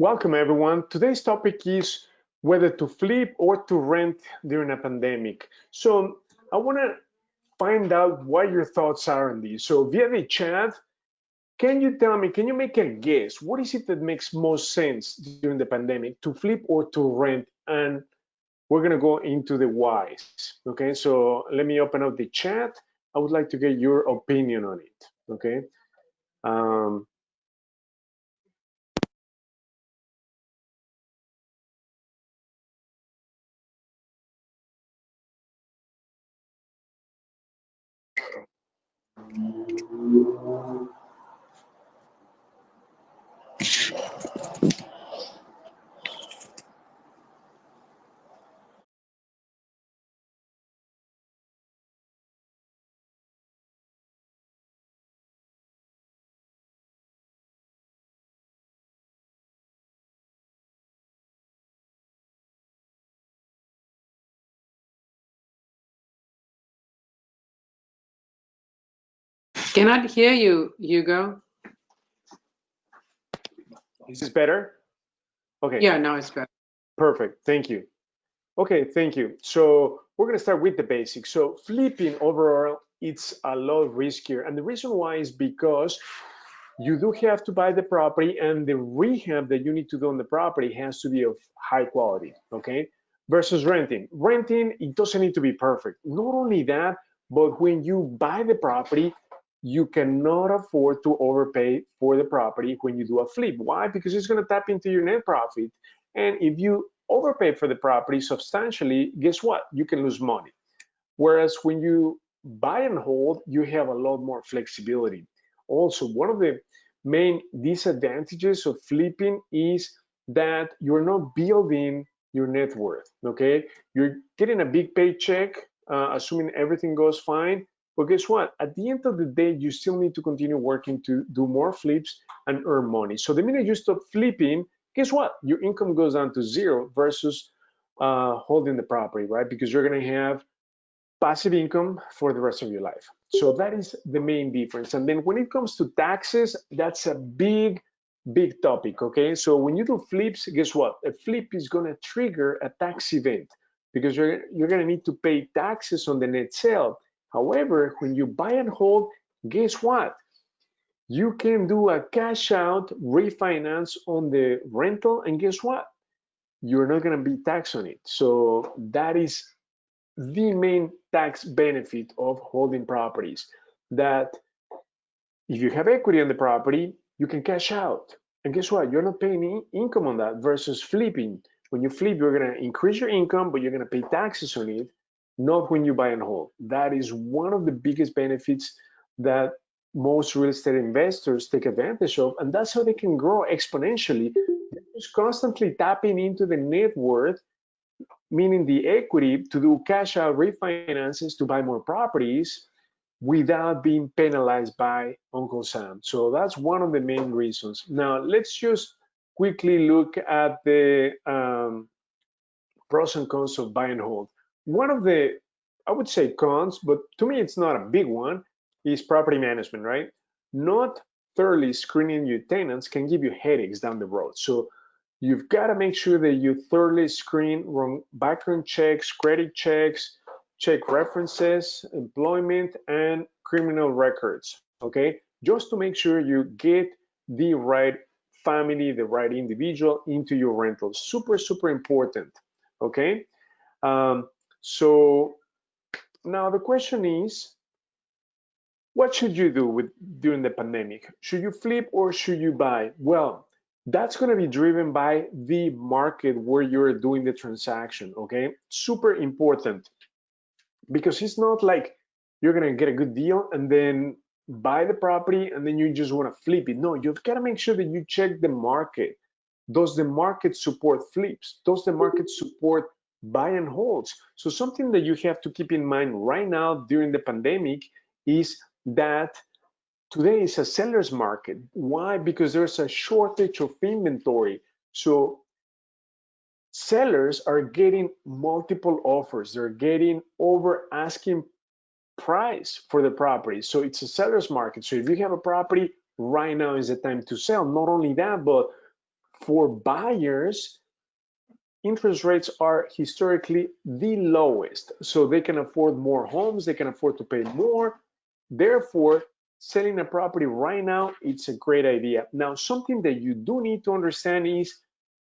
Welcome everyone. Today's topic is whether to flip or to rent during a pandemic. So I want to find out what your thoughts are on this. So via the chat, can you tell me, can you make a guess? What is it that makes most sense during the pandemic, to flip or to rent? And we're going to go into the whys. Okay, so let me open up the chat. I would like to get your opinion on it. Okay. Um, Cannot hear you, Hugo. is this better? Okay. Yeah, now it's better. Perfect. Thank you. Okay, thank you. So we're going to start with the basics. So flipping overall, it's a lot riskier. And the reason why is because you do have to buy the property, and the rehab that you need to do on the property has to be of high quality, okay? Versus renting. Renting, it doesn't need to be perfect. Not only that, but when you buy the property, you cannot afford to overpay for the property when you do a flip. Why? Because it's going to tap into your net profit. And if you overpay for the property substantially, guess what? You can lose money. Whereas when you buy and hold, you have a lot more flexibility. Also, one of the main disadvantages of flipping is that you're not building your net worth, okay? You're getting a big paycheck, assuming everything goes fine, but guess what? At the end of the day, you still need to continue working to do more flips and earn money. So the minute you stop flipping, guess what? Your income goes down to zero versus holding the property, right? Because you're going to have passive income for the rest of your life. So that is the main difference. And then when it comes to taxes, that's a big, big topic. Okay. So when you do flips, guess what? A flip is going to trigger a tax event because you're going to need to pay taxes on the net sale. However, when you buy and hold, guess what? You can do a cash out refinance on the rental, and guess what? You're not going to be taxed on it. So that is the main tax benefit of holding properties, that if you have equity on the property, you can cash out. And guess what? You're not paying any income on that versus flipping. When you flip, you're going to increase your income, but you're going to pay taxes on it, not when you buy and hold. That is one of the biggest benefits that most real estate investors take advantage of. And that's how they can grow exponentially. They're just constantly tapping into the net worth, meaning the equity, to do cash out refinances to buy more properties without being penalized by Uncle Sam. So that's one of the main reasons. Now, let's just quickly look at the pros and cons of buy and hold. One of the, I would say, cons, but to me it's not a big one, is property management, right? Not thoroughly screening your tenants can give you headaches down the road. So you've got to make sure that you thoroughly screen, run background checks, credit checks, check references, employment, and criminal records, okay? Just to make sure you get the right family, the right individual into your rental. Super, super important, okay? So now the question is, what should you do during the pandemic? Should you flip or should you buy? Well, that's going to be driven by the market where you're doing the transaction, okay? Super important, because it's not like you're going to get a good deal and then buy the property and then you just want to flip it. No, you've got to make sure that you check the market. Does the market support flips? Does the market support buy and holds? So something that you have to keep in mind right now during the pandemic is that today is a seller's market. Why? Because there's a shortage of inventory. So sellers are getting multiple offers. They're getting over asking price for the property. So it's a seller's market. So if you have a property, right now is the time to sell. Not only that, but For buyers, interest rates are historically the lowest, so they can afford more homes, they can afford to pay more. Therefore, selling a property right now, it's a great idea. Now, something that you do need to understand is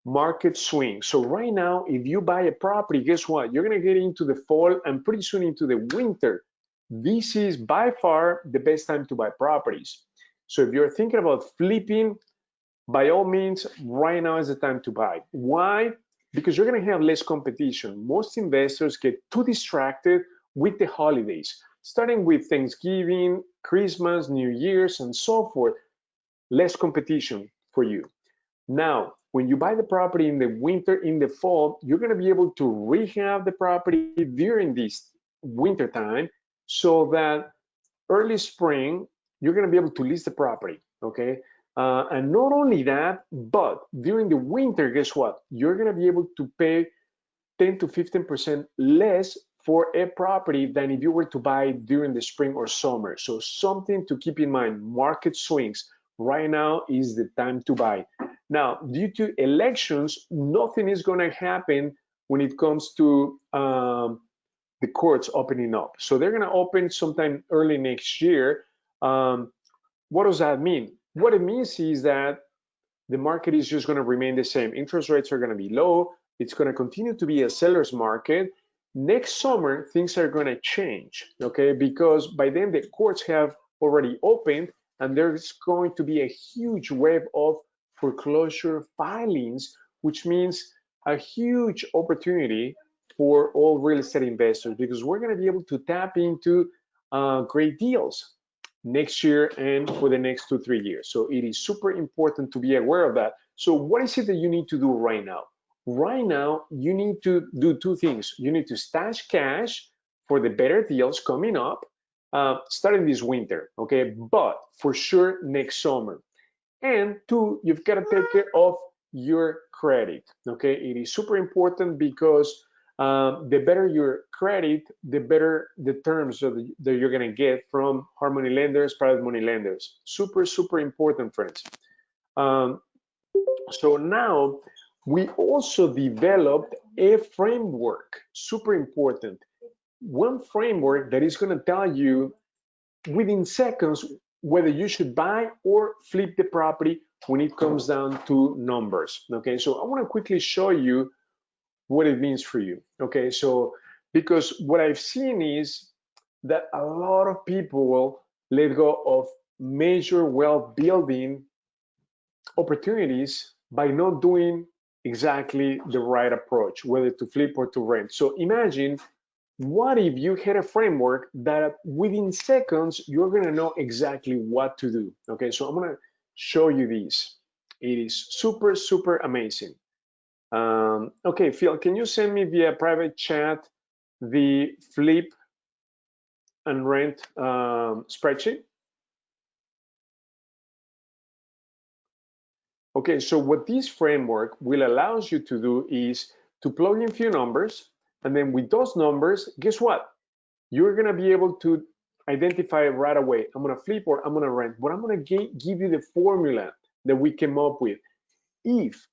market swing. So right now, if you buy a property, guess what? You're gonna get into the fall and pretty soon into the winter. This is by far the best time to buy properties. So if you're thinking about flipping, by all means, right now is the time to buy. Why? Because you're going to have less competition. Most investors get too distracted with the holidays, starting with Thanksgiving, Christmas, New Year's, and so forth. Less competition for you. Now, when you buy the property in the winter, in the fall, you're going to be able to rehab the property during this winter time so that early spring, you're going to be able to list the property, okay? And not only that, but during the winter, guess what? You're going to be able to pay 10 to 15% less for a property than if you were to buy during the spring or summer. So something to keep in mind, market swings. Right now is the time to buy. Now, due to elections, nothing is going to happen when it comes to the courts opening up. So they're going to open sometime early next year. What does that mean? What it means is that the market is just going to remain the same. Interest rates are going to be low. It's going to continue to be a seller's market. Next summer, things are going to change, okay? Because by then the courts have already opened and there's going to be a huge wave of foreclosure filings, which means a huge opportunity for all real estate investors because we're going to be able to tap into great deals next year and for the next 2-3 years. So it is super important to be aware of that. So what is it that you need to do right now? Right now, you need to do two things. You need to stash cash for the better deals coming up, starting this winter, okay? But for sure next summer. And two, you've got to take care of your credit, okay? It is super important because the better your credit, the better the terms that you're going to get from hard money lenders, private money lenders. Super, super important, friends. Um, so now we also developed a framework, super important. One framework that is going to tell you within seconds whether you should buy or flip the property when it comes down to numbers. Okay, so I want to quickly show you what it means for you. Okay, so because what I've seen is that a lot of people will let go of major wealth building opportunities by not doing exactly the right approach, whether to flip or to rent. So imagine what if you had a framework that within seconds, you're gonna know exactly what to do. Okay, so I'm gonna show you this. It is super, super amazing. Okay, Phil, can you send me via private chat the flip and rent spreadsheet? Okay, so what this framework will allow you to do is to plug in few numbers, and then with those numbers, guess what? You're gonna be able to identify right away, I'm gonna flip or I'm gonna rent, but I'm gonna give you the formula that we came up with. If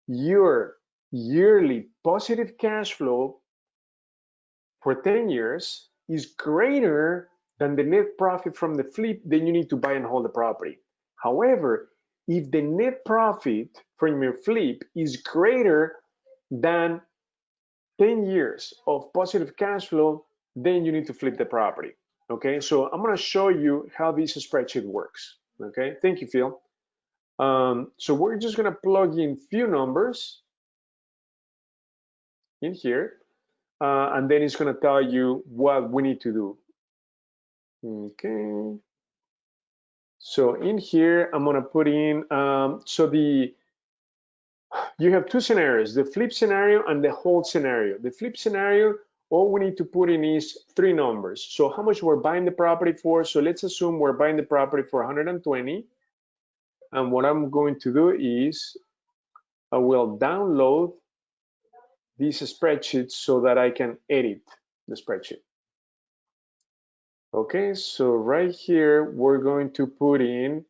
your yearly positive cash flow for 10 years is greater than the net profit from the flip, then you need to buy and hold the property. However, if the net profit from your flip is greater than 10 years of positive cash flow, then you need to flip the property. Okay, so I'm going to show you how this spreadsheet works. Okay, thank you, Phil. So we're just going to plug in few numbers in here, and then it's going to tell you what we need to do. Okay, so in here, I'm going to put in, you have two scenarios, the flip scenario and the hold scenario. The flip scenario, all we need to put in is three numbers. So how much we're buying the property for. So let's assume we're buying the property for 120. And what I'm going to do is I will download this spreadsheet so that I can edit the spreadsheet. Okay, so right here, we're going to put in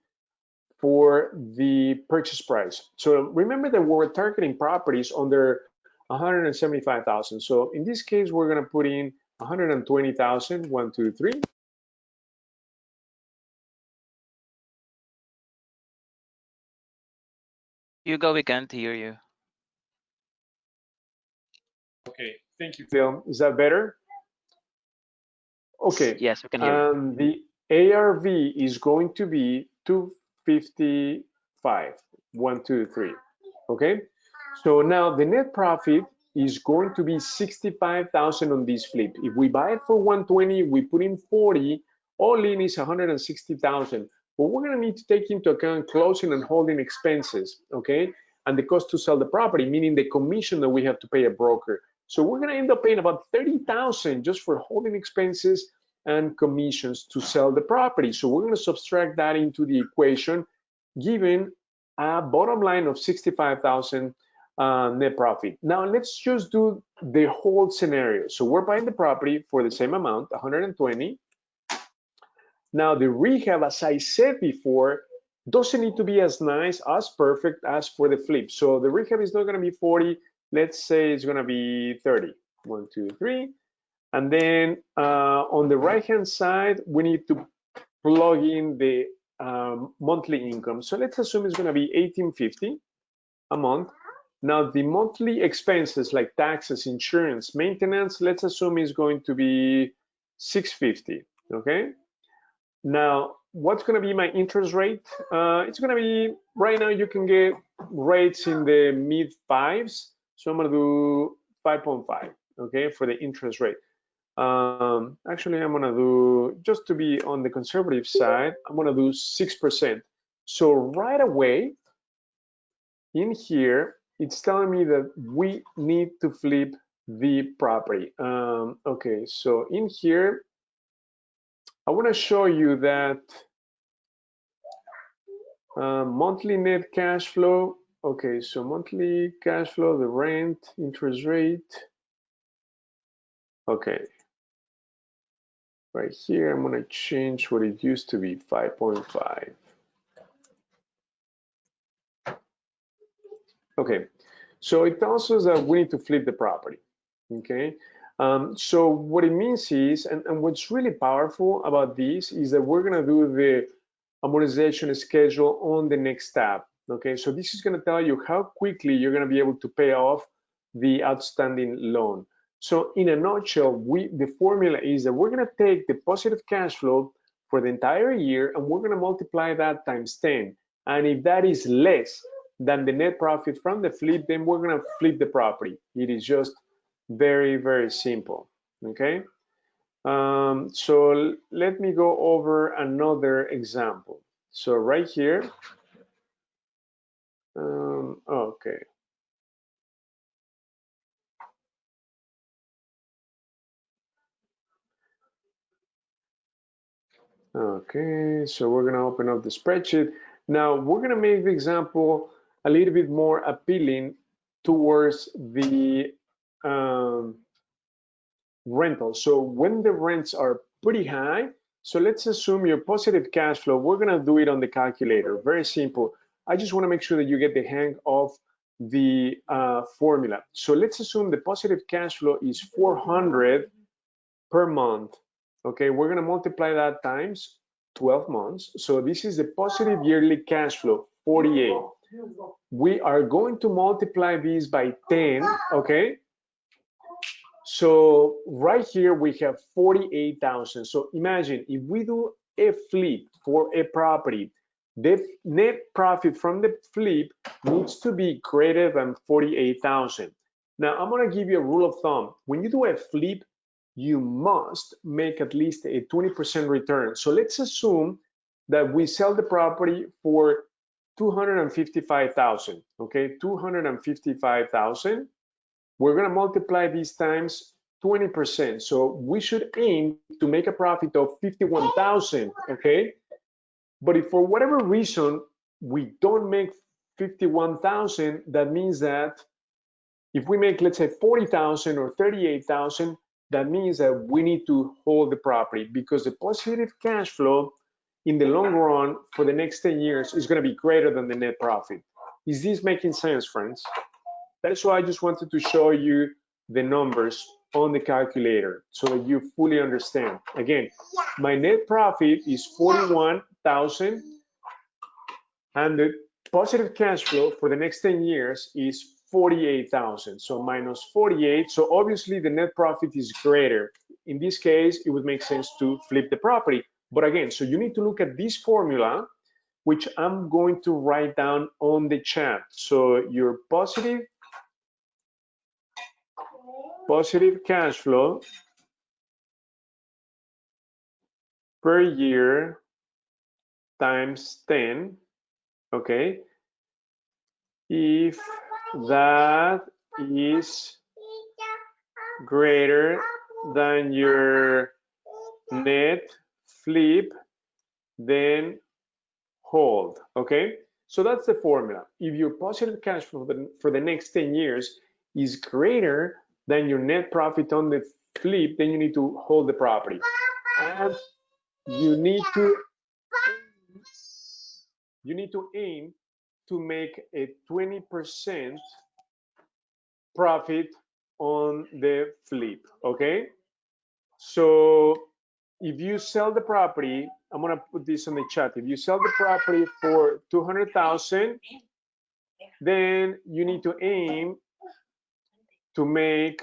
for the purchase price. So remember that we're targeting properties under 175,000. So in this case, we're going to put in 120,000, 1, 2, 3. Hugo, we can't hear you. Okay, thank you, Phil. Is that better? Okay, Yes, we can hear you. the ARV is going to be 255, 1, 2, 3. Okay, so now the net profit is going to be 65,000 on this flip. If we buy it for 120, we put in 40, all in is 160,000. But we're going to need to take into account closing and holding expenses, okay, and the cost to sell the property, meaning the commission that we have to pay a broker. So we're going to end up paying about 30,000 just for holding expenses and commissions to sell the property. So we're going to subtract that into the equation, giving a bottom line of 65,000 net profit. Now let's just do the whole scenario. So we're buying the property for the same amount, 120. Now the rehab, as I said before, doesn't need to be as nice, as perfect as for the flip. So the rehab is not going to be 40. Let's say it's going to be 30. 1, 2, 3. And then on the right-hand side, we need to plug in the monthly income. So let's assume it's going to be 1850 a month. Now the monthly expenses like taxes, insurance, maintenance, let's assume is going to be 650. Okay. Now what's going to be my interest rate? It's going to be, right now you can get rates in the mid 5s. So I'm going to do 5.5. Okay, for the interest rate. Actually, I'm gonna do, just to be on the conservative side, I'm gonna do 6%. So right away in here, it's telling me that we need to flip the property. Okay, so in here, I want to show you that monthly net cash flow. Okay, so monthly cash flow, the rent, interest rate. Okay. Right here, I'm going to change what it used to be, 5.5. Okay, so it tells us that we need to flip the property, okay? So what it means is, and what's really powerful about this is that we're gonna do the amortization schedule on the next tab, okay? So this is gonna tell you how quickly you're gonna be able to pay off the outstanding loan. So in a nutshell, the formula is that we're gonna take the positive cash flow for the entire year and we're gonna multiply that times 10. And if that is less than the net profit from the flip, then we're gonna flip the property. It is just very, very simple, okay? So let me go over another example. So right here, okay. Okay, so we're gonna open up the spreadsheet. Now we're gonna make the example a little bit more appealing towards the rental. So when the rents are pretty high, so let's assume your positive cash flow, we're gonna do it on the calculator, very simple. I just wanna make sure that you get the hang of the formula. So let's assume the positive cash flow is 400 per month. Okay, we're gonna multiply that times 12 months. So this is the positive yearly cash flow, 48. We are going to multiply this by 10, okay? So right here we have 48,000. So imagine if we do a flip for a property, the net profit from the flip needs to be greater than 48,000. Now I'm gonna give you a rule of thumb. When you do a flip, you must make at least a 20% return. So let's assume that we sell the property for 255,000, okay, 255,000. We're going to multiply these times 20%. So we should aim to make a profit of 51,000, okay? But if for whatever reason we don't make 51,000, that means that if we make, let's say, 40,000 or 38,000, that means that we need to hold the property because the positive cash flow in the long run for the next 10 years is going to be greater than the net profit. Is this making sense, friends? That is why I just wanted to show you the numbers on the calculator so that you fully understand. Again, my net profit is 41,000 and the positive cash flow for the next 10 years is 48,000. So minus 48. So obviously the net profit is greater. In this case, it would make sense to flip the property. But again, so you need to look at this formula, which I'm going to write down on the chat. So your positive cash flow per year times 10, okay? If that is greater than your net flip, then hold, okay? So that's the formula. If your positive cash flow for the next 10 years is greater than your net profit on the flip, then you need to hold the property. And you need to aim to make a 20% profit on the flip, okay? So if you sell the property, I'm gonna put this on the chat. If you sell the property for 200,000, then you need to aim to make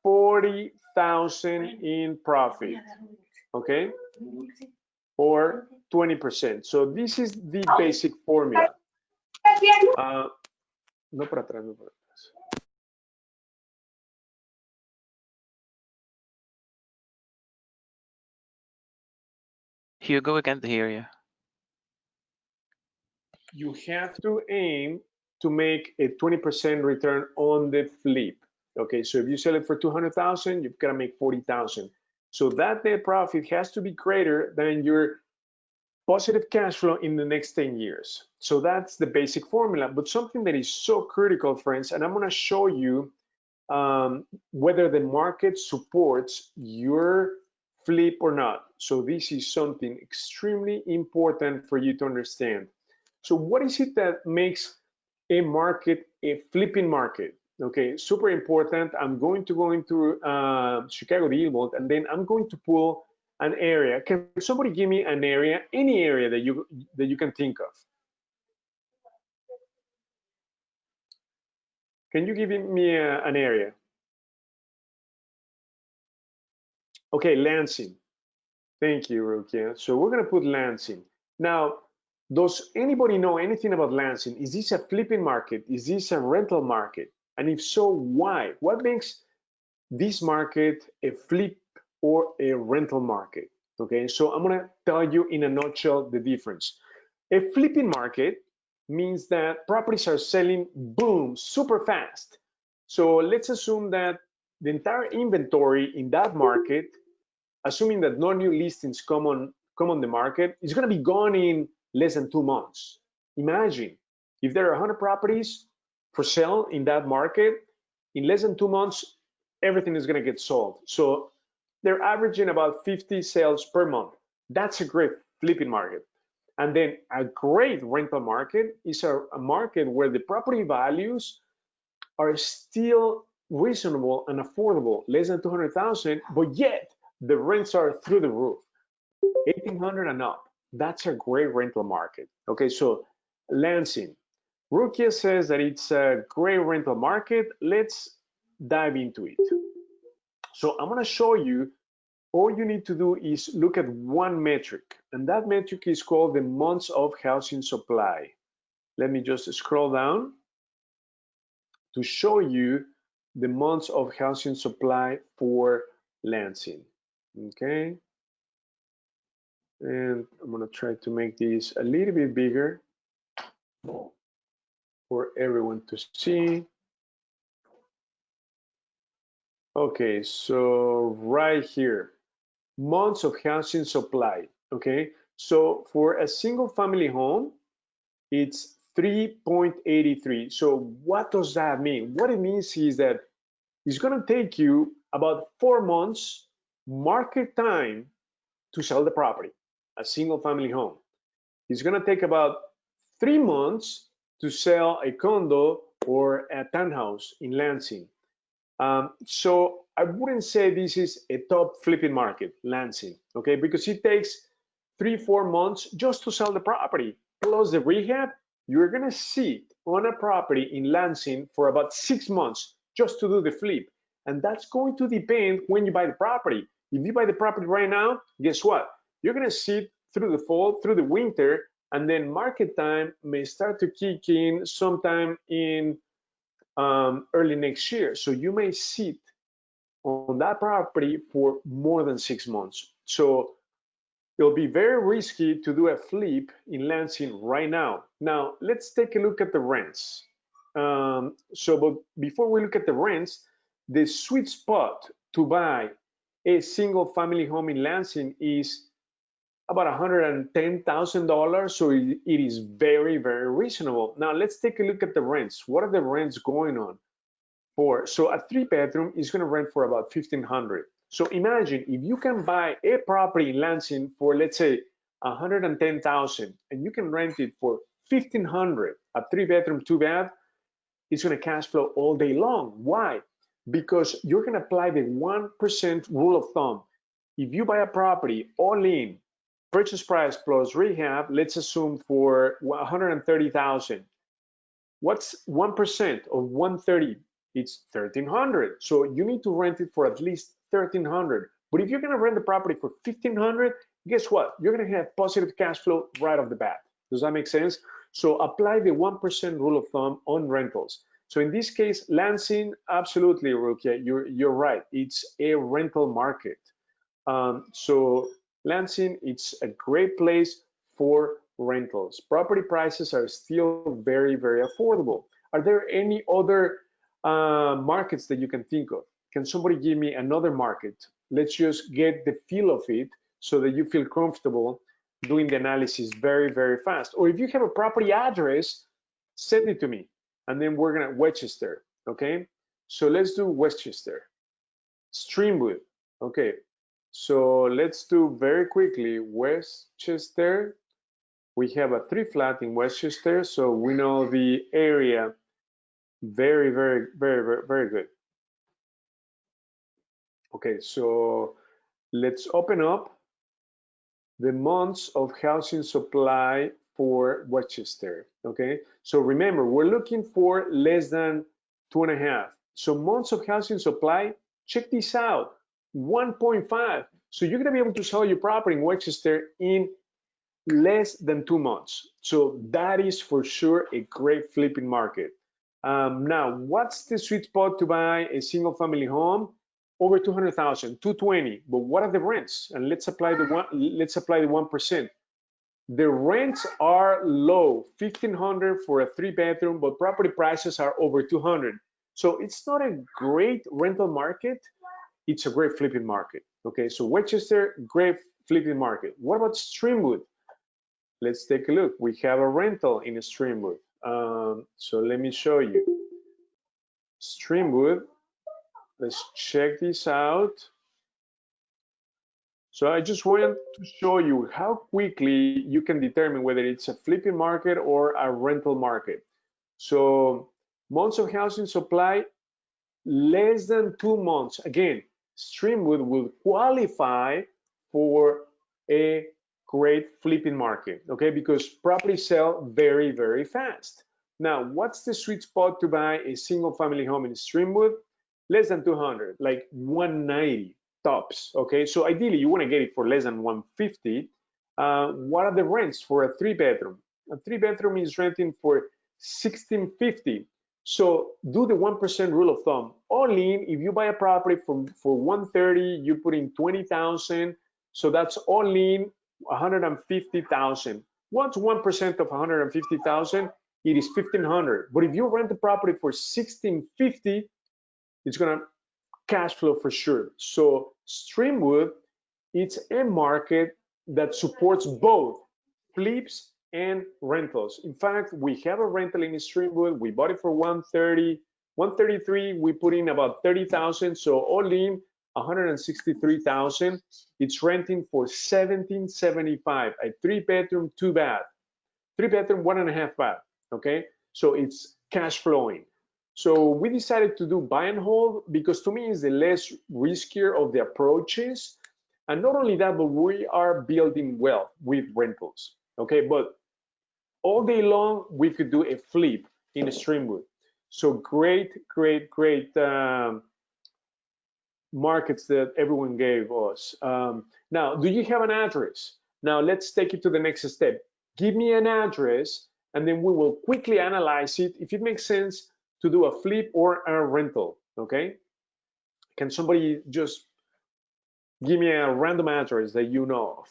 40,000 in profit, okay? Or 20%. So this is the basic formula. No para atrás, no para atrás. Hugo, we can't hear you. You have to aim to make a 20% return on the flip. Okay, so if you sell it for 200,000, you've got to make 40,000. So that net profit has to be greater than your positive cash flow in the next 10 years. So that's the basic formula. But something that is so critical, friends, and I'm going to show you whether the market supports your flip or not. So this is something extremely important for you to understand. So what is it that makes a market a flipping market? Okay, super important. I'm going to go into ChicagoDealVault, and then I'm going to pull an area. Can somebody give me an area, any area that you can think of? Can you give me an area? Okay, Lansing. Thank you, Rukia. So we're going to put Lansing. Now, does anybody know anything about Lansing? Is this a flipping market? Is this a rental market? And if so, why? What makes this market a flip or a rental market? Okay, so I'm going to tell you in a nutshell the difference. A flipping market means that properties are selling, boom, super fast. So let's assume that the entire inventory in that market, assuming that no new listings come on the market, is going to be gone in less than 2 months. Imagine if there are 100 properties for sale in that market, in less than 2 months, everything is going to get sold. So they're averaging about 50 sales per month. That's a great flipping market. And then a great rental market is a market where the property values are still reasonable and affordable, less than 200,000, but yet the rents are through the roof, 1,800 and up. That's a great rental market. Okay, so Lansing. Rukia says that it's a great rental market. Let's dive into it. So I'm going to show you, all you need to do is look at one metric, and that metric is called the months of housing supply. Let me just scroll down to show you the months of housing supply for Lansing. Okay. And I'm going to try to make this a little bit bigger for everyone to see. Okay, so right here, months of housing supply. Okay, so for a single family home, it's 3.83. So what does that mean? What it means is that it's going to take you about 4 months market time to sell the property. a single family home. It's going to take about 3 months to sell a condo or a townhouse in Lansing. So I wouldn't say this is a top flipping market, Lansing, okay? Because it takes 3-4 months just to sell the property. Plus the rehab, you're gonna sit on a property in Lansing for about 6 months just to do the flip. And that's going to depend when you buy the property. If you buy the property right now, guess what? You're gonna sit through the fall, through the winter, and then market time may start to kick in sometime in early next year. So you may sit on that property for more than 6 months. So it'll be very risky to do a flip in Lansing right now. Now, let's take a look at the rents. But before we look at the rents, the sweet spot to buy a single family home in Lansing is about $110,000. So it is very, very reasonable. Now, let's take a look at the rents. What are the rents going on for? So a 3-bedroom is going to rent for about $1,500. So imagine if you can buy a property in Lansing for, let's say, $110,000, and you can rent it for $1,500, a 3-bedroom, 2-bath, it's going to cash flow all day long. Why? Because you're going to apply the 1% rule of thumb. If you buy a property all in, purchase price plus rehab, let's assume for $130,000. What's 1% of 130? It's $1,300. So you need to rent it for at least $1,300. But if you're going to rent the property for $1,500, guess what? You're going to have positive cash flow right off the bat. Does that make sense? So apply the 1% rule of thumb on rentals. So in this case, Lansing, absolutely, Rukia, you're right. It's a rental market. So Lansing, it's a great place for rentals. Property prices are still very, very affordable. Are there any other markets that you can think of? Can somebody give me another market? Let's just get the feel of it so that you feel comfortable doing the analysis very, very fast. Or if you have a property address, send it to me. And then we're gonna Westchester, okay? So let's do Westchester. Streamwood, okay. So let's do very quickly Westchester. We have a 3-flat in Westchester, so we know the area very, very, very, very, very good. Okay, so let's open up the months of housing supply for Westchester, okay? So remember, we're looking for less than 2.5. So months of housing supply, check this out, 1.5. So you're gonna be able to sell your property in Westchester in less than 2 months. So that is for sure a great flipping market. Now, what's the sweet spot to buy a single family home? Over 200,000, 220. But what are the rents? And let's apply the 1%. The rents are low, 1,500 for a 3-bedroom, but property prices are over 200. So it's not a great rental market. It's a great flipping market. Okay, so Westchester, great flipping market. What about Streamwood? Let's take a look. We have a rental in Streamwood. So let me show you. Streamwood, let's check this out. So I just wanted to show you how quickly you can determine whether it's a flipping market or a rental market. So months of housing supply, less than 2 months. Again, Streamwood will qualify for a great flipping market, okay? Because properties sell very, very fast. Now, what's the sweet spot to buy a single family home in Streamwood? Less than 200, like 190 tops, okay? So ideally, you want to get it for less than 150. What are the rents for a 3-bedroom? A 3-bedroom is renting for $1,650. So do the 1% rule of thumb. All in, if you buy a property for 130, you put in 20,000. So that's all in 150,000. What's 1% of 150,000? It is 1,500. But if you rent the property for 1,650, it's gonna cash flow for sure. So Streamwood, it's a market that supports both flips and rentals. In fact, we have a rental in Streamwood. We bought it for 130, 133. We put in about 30,000. So all in 163,000. It's renting for 1775, a 3-bedroom, 2-bath, 3-bedroom, 1.5 bath. Okay, so it's cash flowing. So we decided to do buy and hold because to me is the less riskier of the approaches. And not only that, but we are building wealth with rentals. Okay, but all day long we could do a flip in Streamwood. So great markets that everyone gave us. Now, do you have an address? Now let's take it to the next step. Give me an address and then we will quickly analyze it if it makes sense to do a flip or a rental. Okay, can somebody just give me a random address that you know of,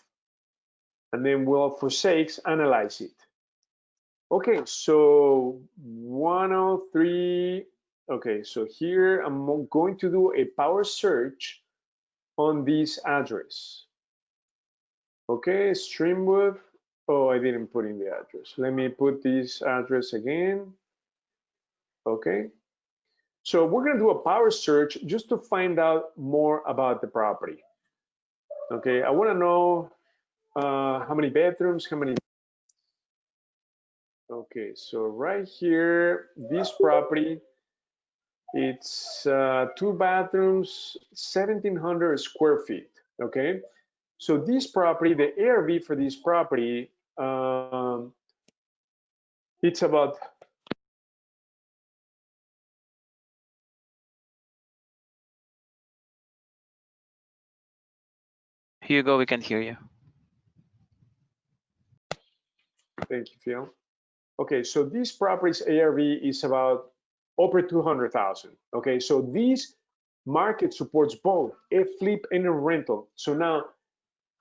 and then we'll, for sakes, analyze it. Okay, so 103. Okay, so here I'm going to do a power search on this address. Okay, Streamwood. Oh, I didn't put in the address. Let me put this address again. Okay, so we're gonna do a power search just to find out more about the property. Okay, I wanna know how many bedrooms, how many. Okay, so right here, this property, it's 2 bathrooms, 1,700 square feet. Okay, so this property, the ARV for this property, it's about Hugo, we can't hear you. Thank you, Phil. Okay, so this property's ARV is about over 200,000. Okay, so this market supports both a flip and a rental. So now,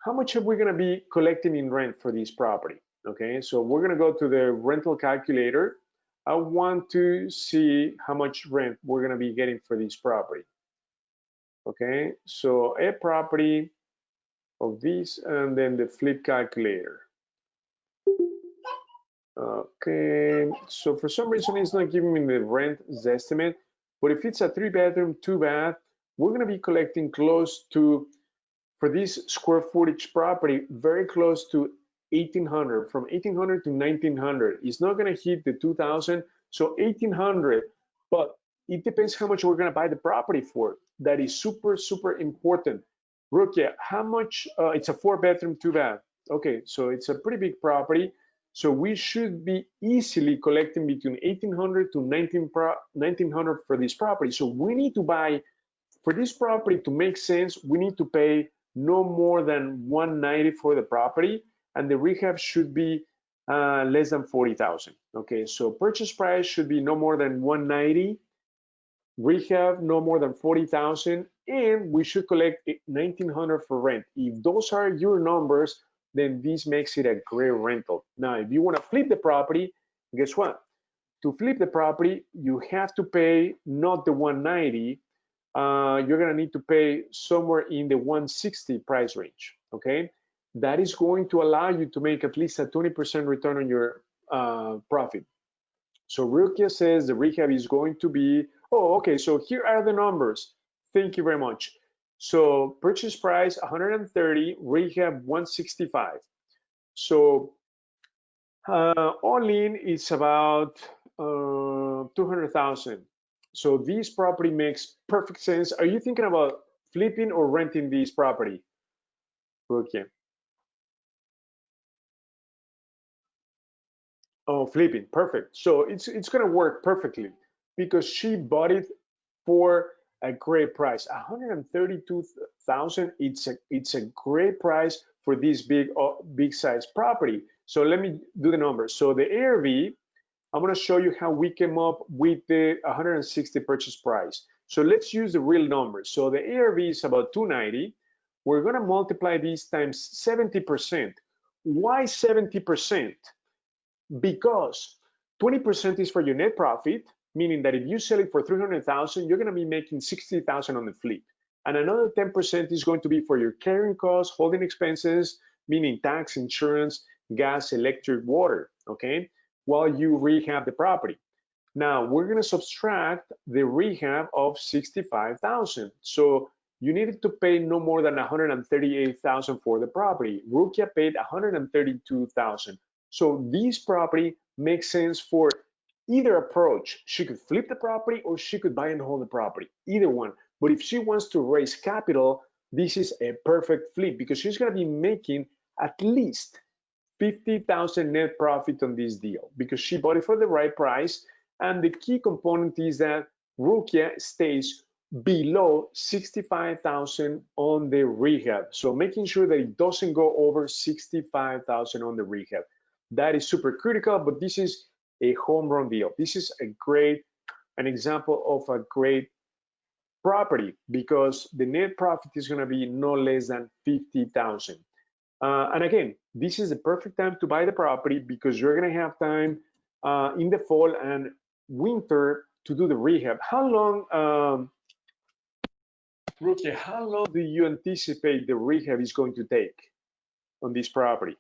how much are we going to be collecting in rent for this property? Okay, so we're going to go to the rental calculator. I want to see how much rent we're going to be getting for this property. Okay, so a property of this and then the flip calculator. Okay, so for some reason it's not giving me the rent estimate, but if it's a 3-bedroom, 2-bath, we're going to be collecting close to, for this square footage property, very close to 1,800, from 1,800 to 1,900. It's not going to hit the 2,000, so 1,800, but it depends how much we're going to buy the property for. That is super important. Rukia, how much? It's a 4-bedroom, 2-bath. Okay, so it's a pretty big property. So we should be easily collecting between 1,800 to 1,900 for this property. So we need to buy, for this property to make sense, we need to pay no more than 190 for the property, and the rehab should be less than 40,000. Okay, so purchase price should be no more than 190, rehab no more than 40,000, and we should collect 1,900 for rent. If those are your numbers, then this makes it a great rental. Now, if you want to flip the property, guess what? To flip the property, you have to pay not the 190. You're going to need to pay somewhere in the 160 price range. Okay, that is going to allow you to make at least a 20% return on your profit. So Rukia says the rehab is going to be, oh, okay, so here are the numbers. Thank you very much. So purchase price 130, rehab 165. So all in, it's about 200,000. So this property makes perfect sense. Are you thinking about flipping or renting this property, Rukia? Oh, flipping, perfect. So it's gonna work perfectly because she bought it for a great price, 132,000. It's a great price for this big size property. So let me do the numbers. So the ARV, I'm gonna show you how we came up with the 160 purchase price. So let's use the real numbers. So the ARV is about 290. We're gonna multiply these times 70%. Why 70%? Because 20% is for your net profit, meaning that if you sell it for 300,000, you're going to be making 60,000 on the flip. And another 10% is going to be for your carrying costs, holding expenses, meaning tax, insurance, gas, electric, water, okay, while you rehab the property. Now, we're going to subtract the rehab of 65,000. So you needed to pay no more than 138,000 for the property. Rukia paid 132,000. So this property makes sense for either approach. She could flip the property or she could buy and hold the property, either one. But if she wants to raise capital, this is a perfect flip because she's going to be making at least 50,000 net profit on this deal because she bought it for the right price. And the key component is that Rukia stays below 65,000 on the rehab. So making sure that it doesn't go over 65,000 on the rehab. That is super critical, but this is a home run deal. This is an example of a great property because the net profit is going to be no less than 50,000. And again, this is the perfect time to buy the property because you're going to have time in the fall and winter to do the rehab. How long, Rukia, how long do you anticipate the rehab is going to take on this property?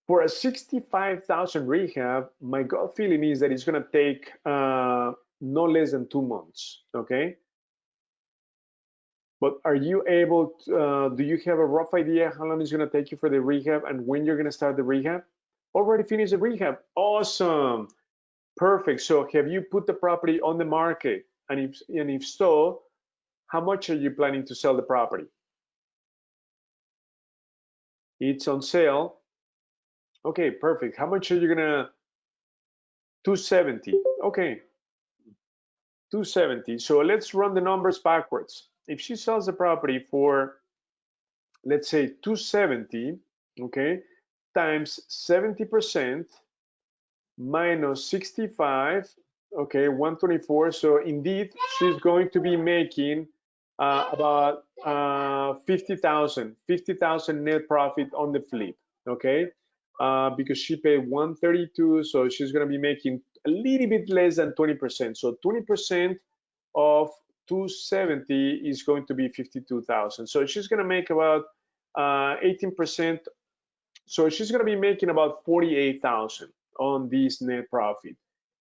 For a 65,000 rehab, my gut feeling is that it's going to take no less than 2 months, okay? But are you able to, do you have a rough idea how long it's going to take you for the rehab and when you're going to start the rehab? Already finished the rehab. Awesome. Perfect. So have you put the property on the market? And if so, how much are you planning to sell the property? It's on sale. Okay, perfect. How much are you gonna? 270. Okay, 270. So let's run the numbers backwards. If she sells the property for, let's say 270, okay, times 70% minus 65, okay, 124. So indeed, she's going to be making about 50,000 net profit on the flip, okay? Because she paid 132, so she's going to be making a little bit less than 20%. So 20% of 270 is going to be 52,000. So she's going to make about 18%. So she's going to be making about 48,000 on this net profit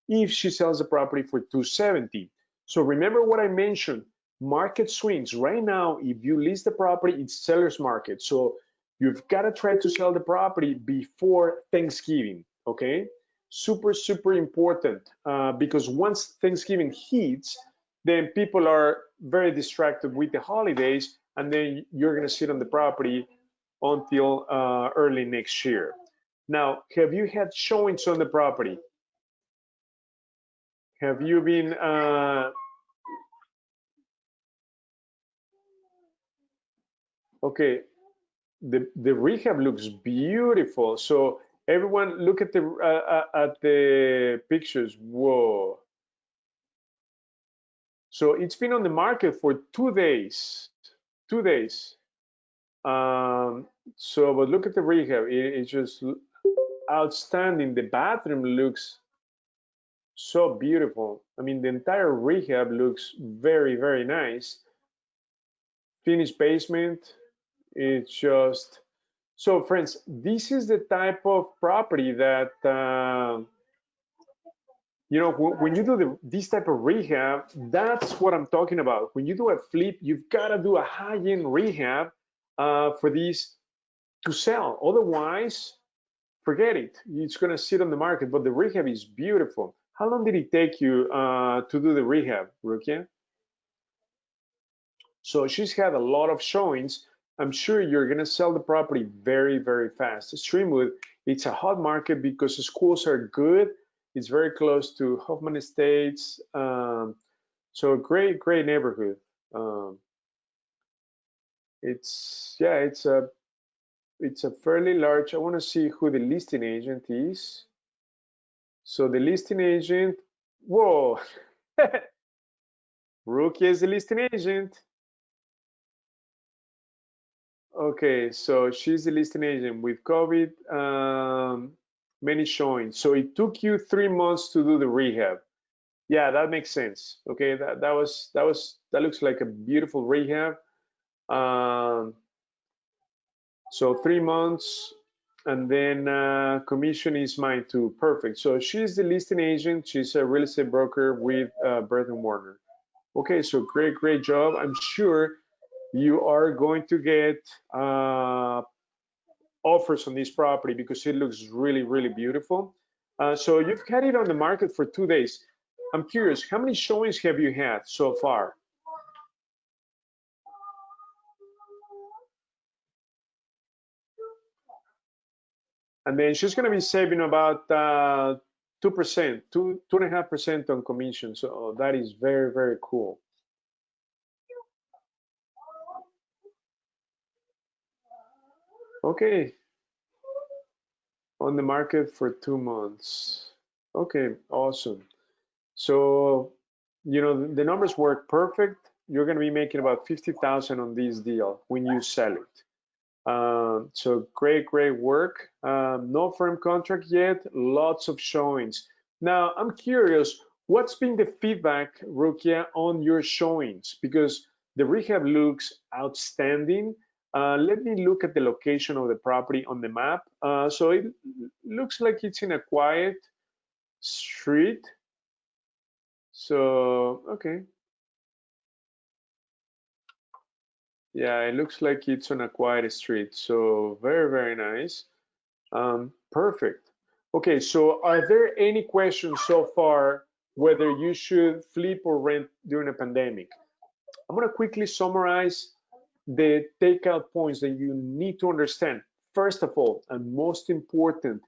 if she sells the property for 270. So remember what I mentioned, market swings. Right now, if you list the property, it's seller's market. So you've got to try to sell the property before Thanksgiving, okay? Super, super important because once Thanksgiving hits, then people are very distracted with the holidays and then you're going to sit on the property until early next year. Now, have you had showings on the property? Have you been okay? The rehab looks beautiful. So everyone, look at the pictures. Whoa! So it's been on the market for 2 days. 2 days. So, but look at the rehab. It's just outstanding. The bathroom looks so beautiful. I mean, the entire rehab looks very, very nice. Finished basement. It's just so, friends. This is the type of property that you know when you do this type of rehab. That's what I'm talking about. When you do a flip, you've got to do a high-end rehab for these to sell. Otherwise, forget it. It's going to sit on the market. But the rehab is beautiful. How long did it take you to do the rehab, Rukia? So she's had a lot of showings. I'm sure you're going to sell the property very, very fast. Streamwood, it's a hot market because the schools are good. It's very close to Hoffman Estates. So great, great neighborhood. It's a fairly large. I want to see who the listing agent is. So the listing agent, whoa, Rukia is the listing agent. Okay, so she's the listing agent with COVID, many showings. So it took you 3 months to do the rehab. Yeah, that makes sense. Okay, that looks like a beautiful rehab. So 3 months, and then commission is mine too. Perfect. So she's the listing agent. She's a real estate broker with Breath and Warner. Okay, so great job. I'm sure you are going to get offers on this property because it looks really beautiful. So you've had it on the market for 2 days. I'm curious, how many showings have you had so far? And then she's going to be saving about 2%, 2.5% on commission. So that is very cool. Okay, on the market for 2 months. Okay, awesome. So, you know, the numbers work perfect. You're going to be making about 50,000 on this deal when you sell it. So great work. No firm contract yet, lots of showings. Now, I'm curious, what's been the feedback, Rukia, on your showings? Because the rehab looks outstanding. Let me look at the location of the property on the map. So it looks like it's in a quiet street. So, okay. Yeah, it looks like it's on a quiet street. So very nice. Perfect. Okay, so are there any questions so far whether you should flip or rent during a pandemic? I'm going to quickly summarize the takeout points that you need to understand. First of all, and most important,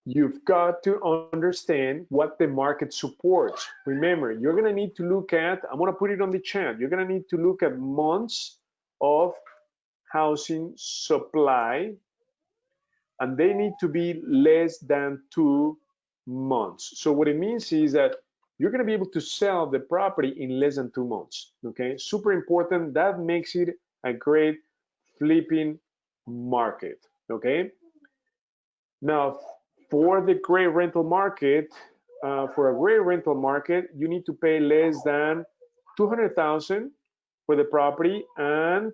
you've got to understand what the market supports. Remember, you're going to need to look at, I'm going to put it on the chat, you're going to need to look at months of housing supply, and they need to be less than 2 months. So what it means is that you're going to be able to sell the property in less than 2 months. Okay, super important. That makes it a great flipping market. Okay, now for the great rental market, for a great rental market, you need to pay less than 200,000 for the property, and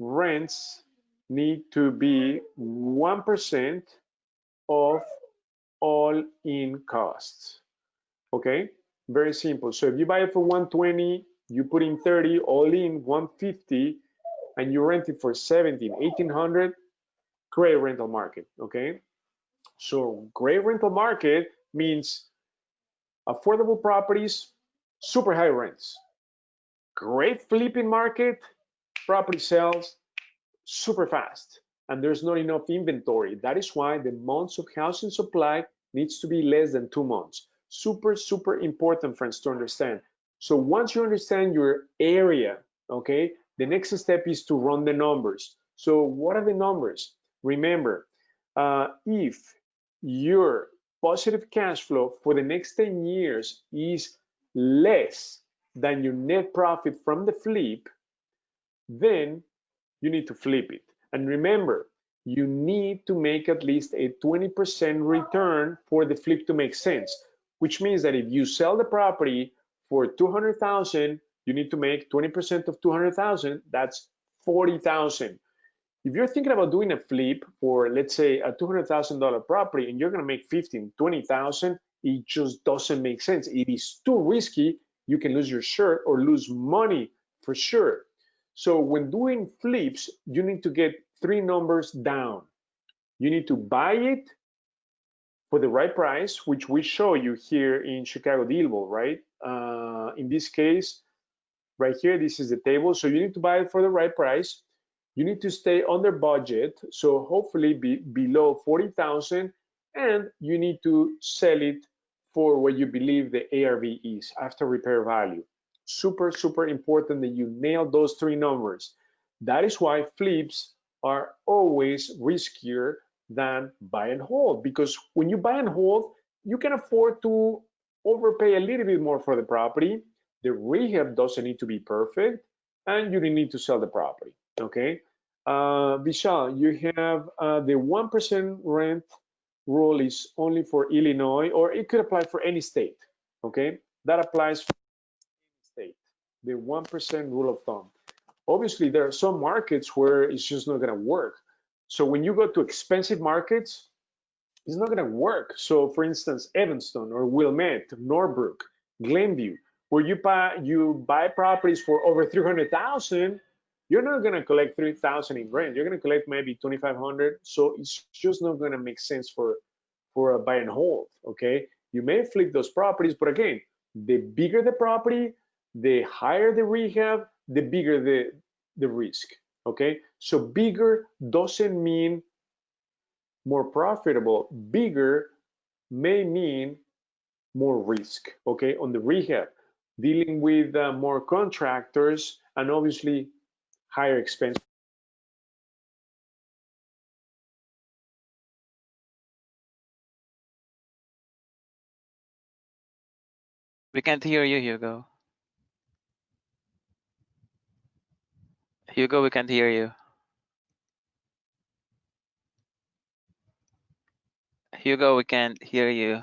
rents need to be 1% of all in costs. Okay, very simple. So if you buy it for 120, you put in 30, all in 150, and you rent it for 17, 1800, great rental market. Okay, so great rental market means affordable properties, super high rents. Great flipping market, property sells super fast, and there's not enough inventory. That is why the months of housing supply needs to be less than 2 months. Super important, friends, to understand. So once you understand your area, okay, the next step is to run the numbers. So what are the numbers? Remember, if your positive cash flow for the next 10 years is less than your net profit from the flip, then you need to flip it. And remember, you need to make at least a 20% return for the flip to make sense, which means that if you sell the property for 200,000, you need to make 20% of 200,000, that's 40,000. If you're thinking about doing a flip for, let's say, a $200,000 property and you're going to make 15, 20,000, it just doesn't make sense. It is too risky. You can lose your shirt or lose money for sure. So when doing flips, you need to get 3 numbers down. You need to buy it for the right price, which we show you here in ChicagoDealVault, right? In this case, right here, this is the table. So you need to buy it for the right price. You need to stay under budget, so hopefully be below 40,000, and you need to sell it for what you believe the ARV is, after repair value. Super important that you nail those 3 numbers. That is why flips are always riskier than buy and hold, because when you buy and hold, you can afford to overpay a little bit more for the property. The rehab doesn't need to be perfect, and you need to sell the property. Okay, Vishal, you have the 1% rent rule is only for Illinois, or it could apply for any state. Okay, that applies for any state, the 1% rule of thumb. Obviously, there are some markets where it's just not going to work. So when you go to expensive markets, it's not going to work. So for instance, Evanston or Wilmette, Norbrook, Glenview, where you buy properties for over 300,000, you're not going to collect 3,000 in rent. You're going to collect maybe 2,500. So it's just not going to make sense for a buy and hold. Okay, you may flip those properties, but again, the bigger the property, the higher the rehab, the bigger the risk. Okay, so bigger doesn't mean more profitable. Bigger may mean more risk, okay, on the rehab, dealing with more contractors and obviously higher expense. We can't hear you, Hugo. Hugo, we can't hear you. Hugo, we can't hear you.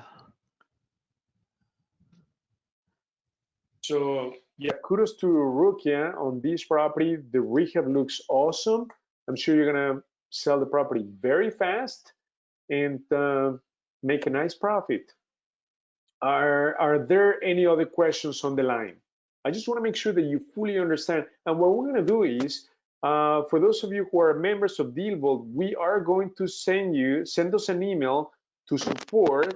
So yeah, kudos to Rukia on this property. The rehab looks awesome. I'm sure you're gonna sell the property very fast and make a nice profit. Are there any other questions on the line? I just want to make sure that you fully understand. And what we're going to do is, for those of you who are members of DealVault, we are going to send us an email to support.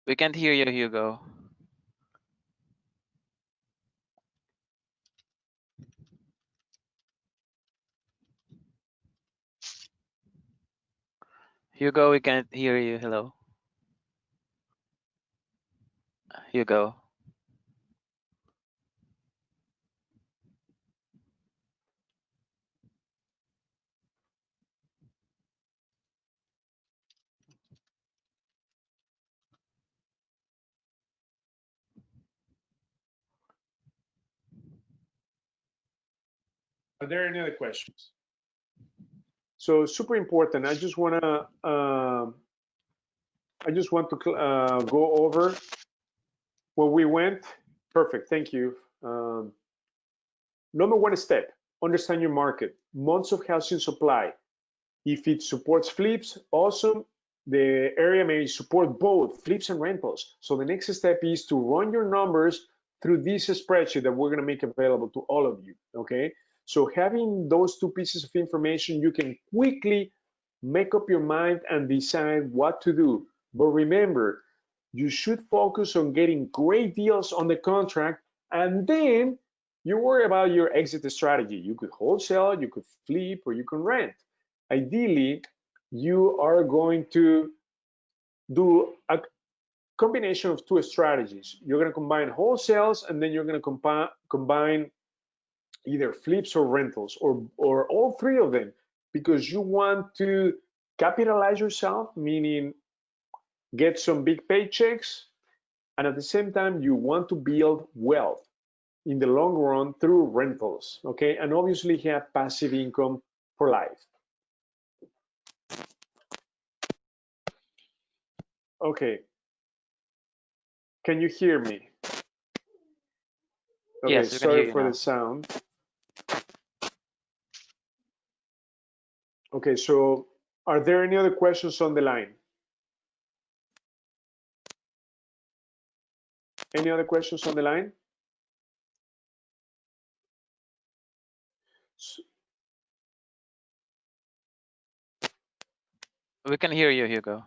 We can't hear you, Hugo. Hugo, we can't hear you. Hello. Hugo. Are there any other questions? So super important. I just want to go over where we went. Perfect. Thank you. Number one step: understand your market. Months of housing supply. If it supports flips, awesome. The area may support both flips and rentals. So the next step is to run your numbers through this spreadsheet that we're going to make available to all of you. Okay. So having those two pieces of information, you can quickly make up your mind and decide what to do. But remember, you should focus on getting great deals on the contract, and then you worry about your exit strategy. You could wholesale, you could flip, or you can rent. Ideally, you are going to do a combination of two strategies. You're going to combine wholesales, and then you're going to combine either flips or rentals, or all three of them, because you want to capitalize yourself, meaning get some big paychecks, and at the same time, you want to build wealth in the long run through rentals, okay? And obviously have passive income for life. Okay, can you hear me? Okay, Yes, we can hear sorry you for now. the sound. Okay, so are there any other questions on the line? Any other questions on the line? We can hear you, Hugo.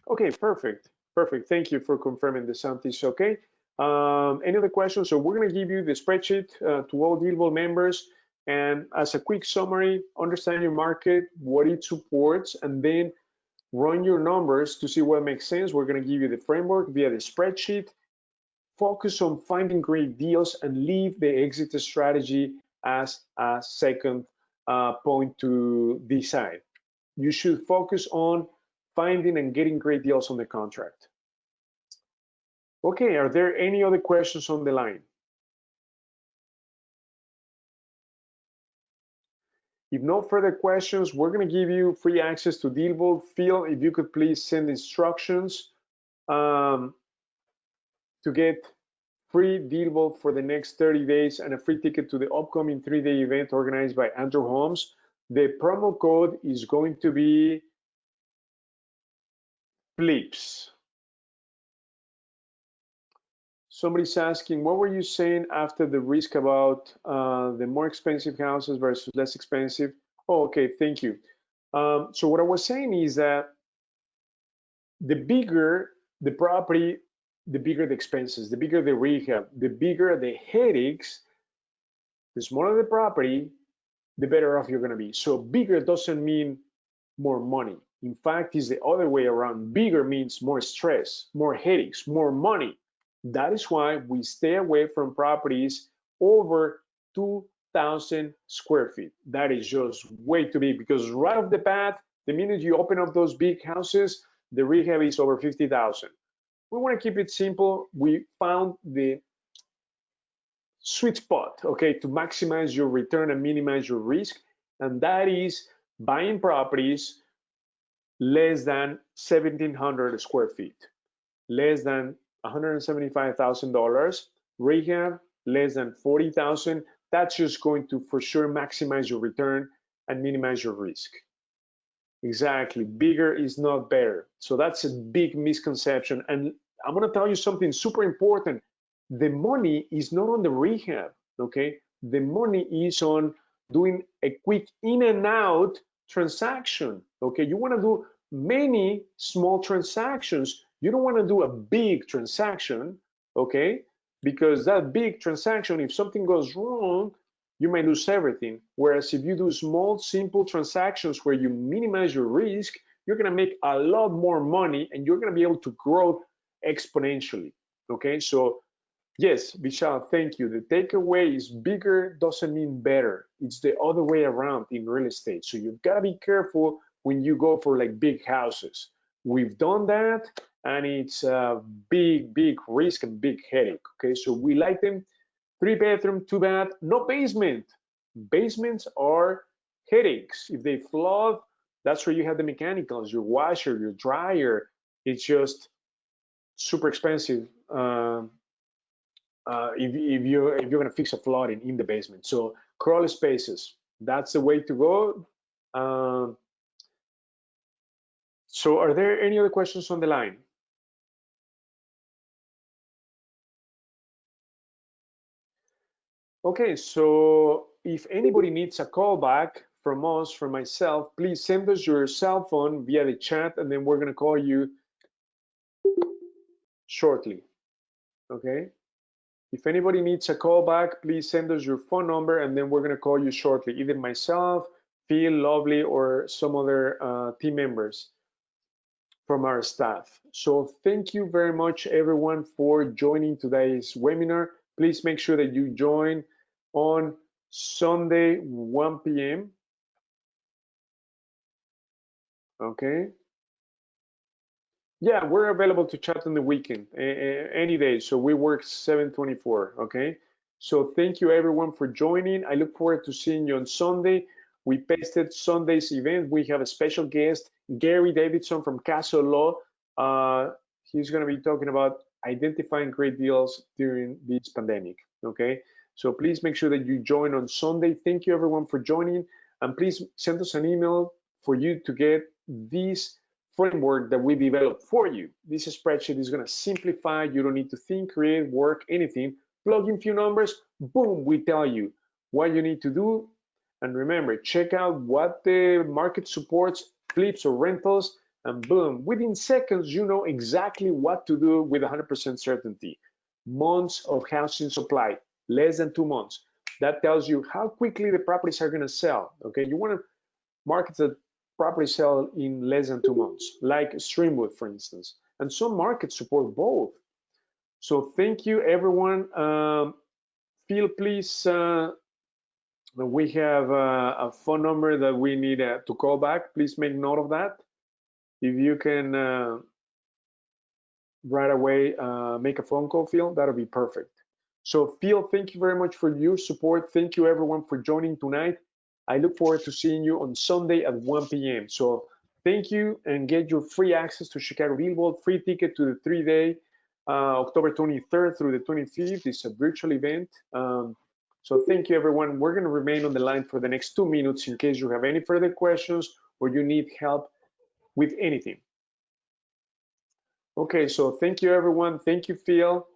Okay, perfect. Perfect. Thank you for confirming the sound is okay. Any other questions? So we're going to give you the spreadsheet to all DealVault members. And as a quick summary, understand your market, what it supports, and then run your numbers to see what makes sense. We're going to give you the framework via the spreadsheet. Focus on finding great deals and leave the exit strategy as a second point to decide. You should focus on finding and getting great deals on the contract. Okay, are there any other questions on the line? If no further questions, we're going to give you free access to DealVault. Phil, if you could please send instructions to get free DealVault for the next 30 days and a free ticket to the upcoming 3-day event organized by Andrew Holmes. The promo code is going to be FLIPS. Somebody's asking, what were you saying after the risk about the more expensive houses versus less expensive? Oh, okay, thank you. So what I was saying is that the bigger the property, the bigger the expenses, the bigger the rehab, the bigger the headaches, the smaller the property, the better off you're going to be. So bigger doesn't mean more money. In fact, it's the other way around. Bigger means more stress, more headaches, more money. That is why we stay away from properties over 2,000 square feet. That is just way too big, because right off the bat, the minute you open up those big houses, the rehab is over 50,000. We want to keep it simple. We found the sweet spot, okay, to maximize your return and minimize your risk, and that is buying properties less than 1,700 square feet, less than $175,000, rehab less than 40,000. That's just going to for sure maximize your return and minimize your risk. Exactly, bigger is not better. So that's a big misconception. And I'm gonna tell you something super important. The money is not on the rehab, okay? The money is on doing a quick in and out transaction, okay? You wanna do many small transactions. You don't wanna do a big transaction, okay? Because that big transaction, if something goes wrong, you might lose everything. Whereas if you do small, simple transactions where you minimize your risk, you're gonna make a lot more money and you're gonna be able to grow exponentially, okay? So yes, Vishal, thank you. The takeaway is bigger doesn't mean better. It's the other way around in real estate. So you've gotta be careful when you go for like big houses. We've done that and it's a big, big risk and big headache, okay? So we like them 3 bedroom, 2 bath, no basement. Basements are headaches. If they flood, that's where you have the mechanicals, your washer, your dryer. It's just super expensive if you're gonna fix a flooding in the basement. So crawl spaces, that's the way to go. So are there any other questions on the line? Okay, so if anybody needs a call back from us, from myself, please send us your cell phone via the chat, and then we're gonna call you shortly, okay? If anybody needs a call back, please send us your phone number, and then we're gonna call you shortly, either myself, Phil, Lovely, or some other team members from our staff. So thank you very much, everyone, for joining today's webinar. Please make sure that you join on Sunday, 1 p.m. Okay. Yeah, we're available to chat on the weekend, any day. So we work 7/24. Okay. So thank you, everyone, for joining. I look forward to seeing you on Sunday. We pasted Sunday's event. We have a special guest, Gary Davidson from Castle Law. He's going to be talking about identifying great deals during this pandemic. Okay. So please make sure that you join on Sunday. Thank you, everyone, for joining. And please send us an email for you to get this framework that we developed for you. This spreadsheet is going to simplify. You don't need to think, create, work, anything. Plug in few numbers, boom, we tell you what you need to do. And remember, check out what the market supports, flips or rentals, and boom, within seconds, you know exactly what to do with 100% certainty. Months of housing supply, less than 2 months. That tells you how quickly the properties are going to sell. Okay, you want to markets that property sell in less than 2 months, like Streamwood, for instance. And some markets support both. So thank you, everyone. Phil, please, we have a phone number that we need to call back. Please make note of that. If you can right away make a phone call, Phil, that'll be perfect. So Phil, thank you very much for your support. Thank you, everyone, for joining tonight. I look forward to seeing you on Sunday at 1 p.m. So thank you, and get your free access to ChicagoDealVault, free ticket to the 3-day, October 23rd through the 25th. It's a virtual event. So thank you, everyone. We're going to remain on the line for the next 2 minutes in case you have any further questions or you need help with anything. Okay, so thank you, everyone. Thank you, Phil.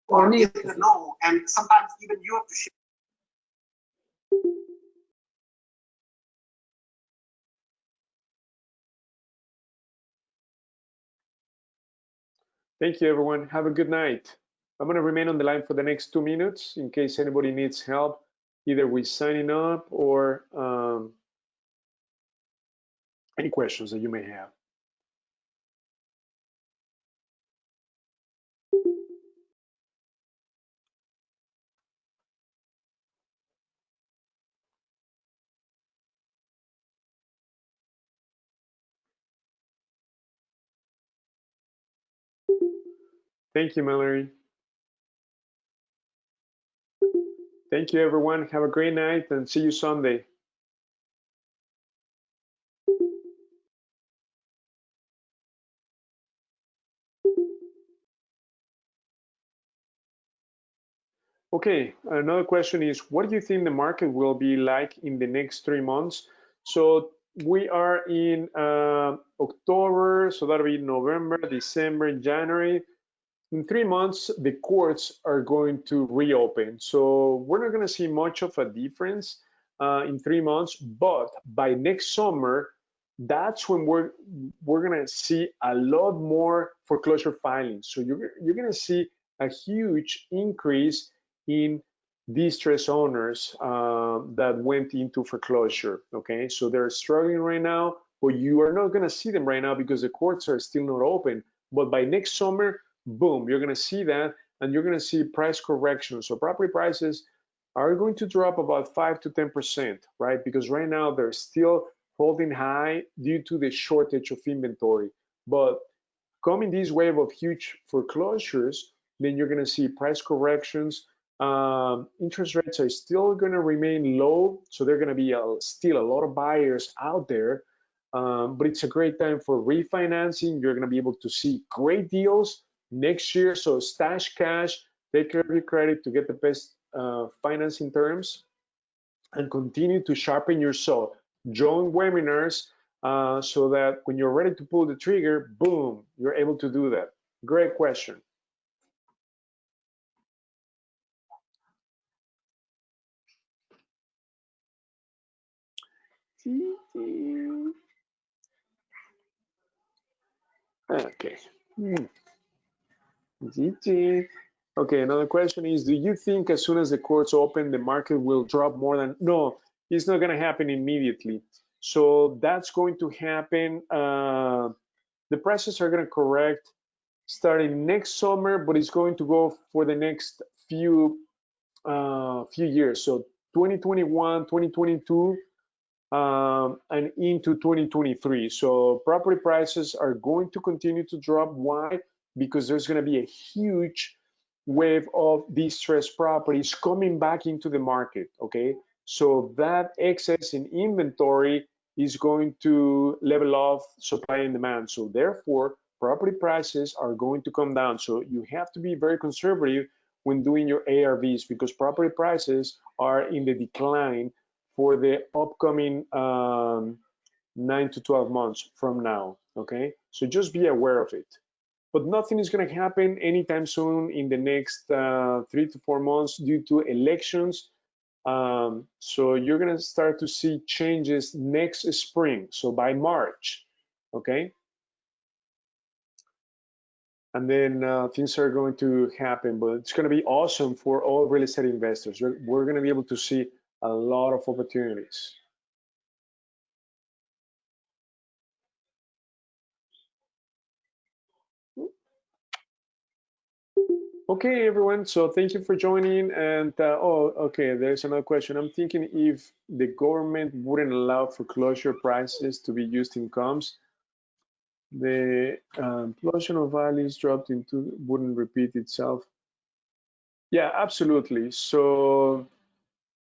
Or getting to know, and sometimes even you have to share. Thank you, everyone. Have a good night. I'm going to remain on the line for the next 2 minutes in case anybody needs help, either with signing up or any questions that you may have. Thank you, Mallory. Thank you, everyone. Have a great night and see you Sunday. Okay, another question is, what do you think the market will be like in the next 3 months? So we are in October, so that'll be November, December, January. In 3 months, the courts are going to reopen. So we're not going to see much of a difference in 3 months, but by next summer, that's when we're going to see a lot more foreclosure filings. So you're going to see a huge increase in distressed owners that went into foreclosure. Okay, so they're struggling right now, but you are not going to see them right now because the courts are still not open. But by next summer, boom, you're going to see that, and you're going to see price correction. So property prices are going to drop about 5 to 10%, right? Because right now they're still holding high due to the shortage of inventory. But coming this wave of huge foreclosures, then you're going to see price corrections. Interest rates are still going to remain low, so there are going to be still a lot of buyers out there. But it's a great time for refinancing. You're going to be able to see great deals next year. So stash cash, take care of your credit to get the best financing terms, and continue to sharpen your saw. Join webinars so that when you're ready to pull the trigger, boom, you're able to do that. Great question. Okay. Okay, another question is, do you think as soon as the courts open, the market will drop more than? No, it's not going to happen immediately. So that's going to happen. The prices are going to correct starting next summer, but it's going to go for the next few years. So 2021, 2022, and into 2023. So property prices are going to continue to drop. Why? Because there's going to be a huge wave of distressed properties coming back into the market. Okay, so that excess in inventory is going to level off supply and demand. So therefore, property prices are going to come down. So you have to be very conservative when doing your ARVs because property prices are in the decline for the upcoming 9 to 12 months from now. Okay, so just be aware of it. But nothing is going to happen anytime soon in the next 3 to 4 months due to elections. So you're going to start to see changes next spring. So by March, okay? And then things are going to happen, but it's going to be awesome for all real estate investors. We're going to be able to see a lot of opportunities. Okay, everyone. So thank you for joining. And oh, okay, there's another question. I'm thinking if the government wouldn't allow foreclosure prices to be used in comps, the explosion of values dropped into wouldn't repeat itself. Yeah, absolutely. So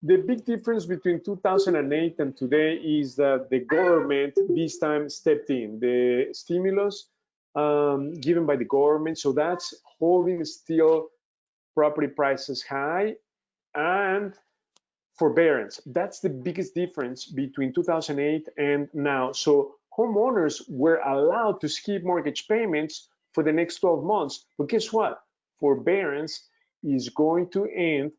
the big difference between 2008 and today is that the government this time stepped in. The stimulus given by the government. So that's holding still property prices high. And forbearance, that's the biggest difference between 2008 and now. So homeowners were allowed to skip mortgage payments for the next 12 months. But guess what? Forbearance is going to end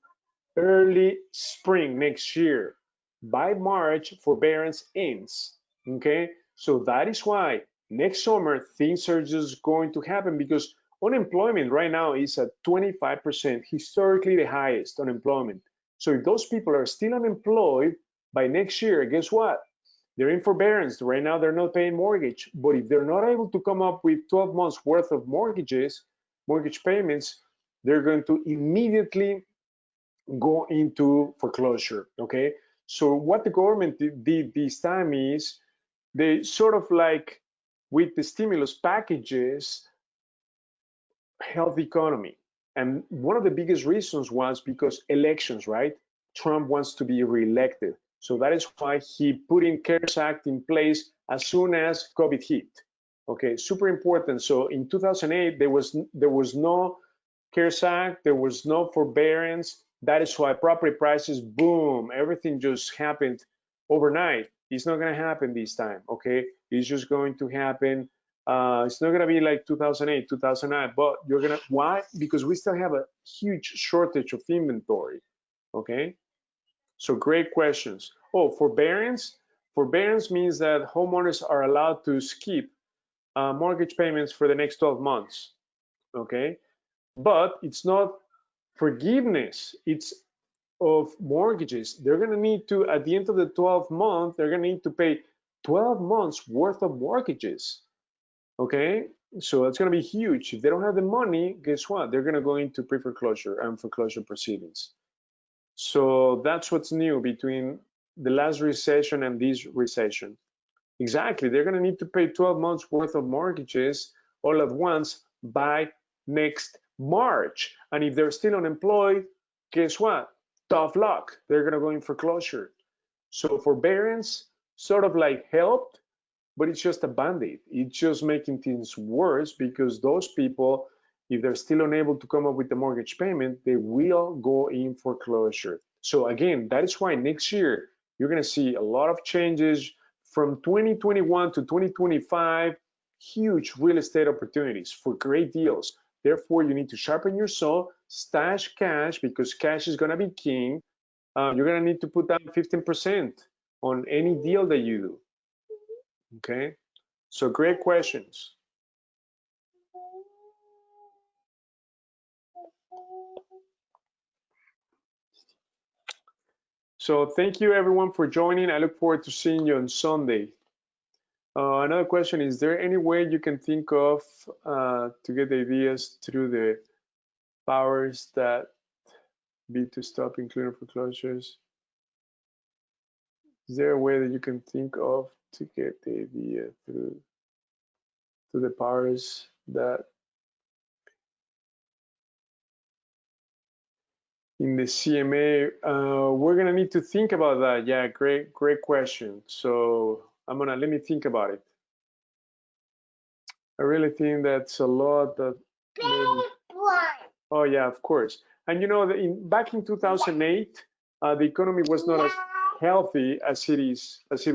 early spring next year. By March, forbearance ends. Okay, so that is why next summer things are just going to happen, because unemployment right now is at 25%, historically the highest unemployment. So if those people are still unemployed by next year, guess what? They're in forbearance. Right now they're not paying mortgage. But if they're not able to come up with 12 months worth of mortgage payments, they're going to immediately go into foreclosure. Okay, so what the government did this time is they sort of like, with the stimulus packages, help the economy. And one of the biggest reasons was because elections, right? Trump wants to be reelected. So that is why he put in CARES Act in place as soon as COVID hit. Okay, super important. So in 2008, there was no CARES Act, there was no forbearance. That is why property prices, boom, everything just happened overnight. It's not going to happen this time, okay? It's just going to happen. It's not going to be like 2008, 2009, but you're going to, why? Because we still have a huge shortage of inventory, okay? So great questions. Oh, forbearance. Forbearance means that homeowners are allowed to skip mortgage payments for the next 12 months, okay? But it's not forgiveness, it's of mortgages. They're going to need to, at the end of the 12th month, they're going to need to pay 12 months worth of mortgages. Okay, so that's going to be huge. If they don't have the money, guess what? They're going to go into pre-foreclosure and foreclosure proceedings. So that's what's new between the last recession and this recession. Exactly, they're going to need to pay 12 months worth of mortgages all at once by next March. And if they're still unemployed, guess what? Tough luck. They're going to go in foreclosure. So forbearance sort of like helped, but it's just a band-aid. It's just making things worse, because those people, if they're still unable to come up with the mortgage payment, they will go in foreclosure. So again, that is why next year you're going to see a lot of changes from 2021 to 2025, huge real estate opportunities for great deals. Therefore, you need to sharpen your saw, stash cash, because cash is going to be king. You're going to need to put down 15% on any deal that you do. Okay, so great questions. So thank you everyone for joining. I look forward to seeing you on Sunday. Another question, is there any way you can think of to get ideas through the powers that be to stop including foreclosures? Is there a way that you can think of to get the idea through to the powers that in the CMA? We're gonna need to think about that. Yeah, great question. So let me think about it. I really think that's a lot that maybe, oh yeah, of course. And you know, back in 2008, the economy was not as healthy as it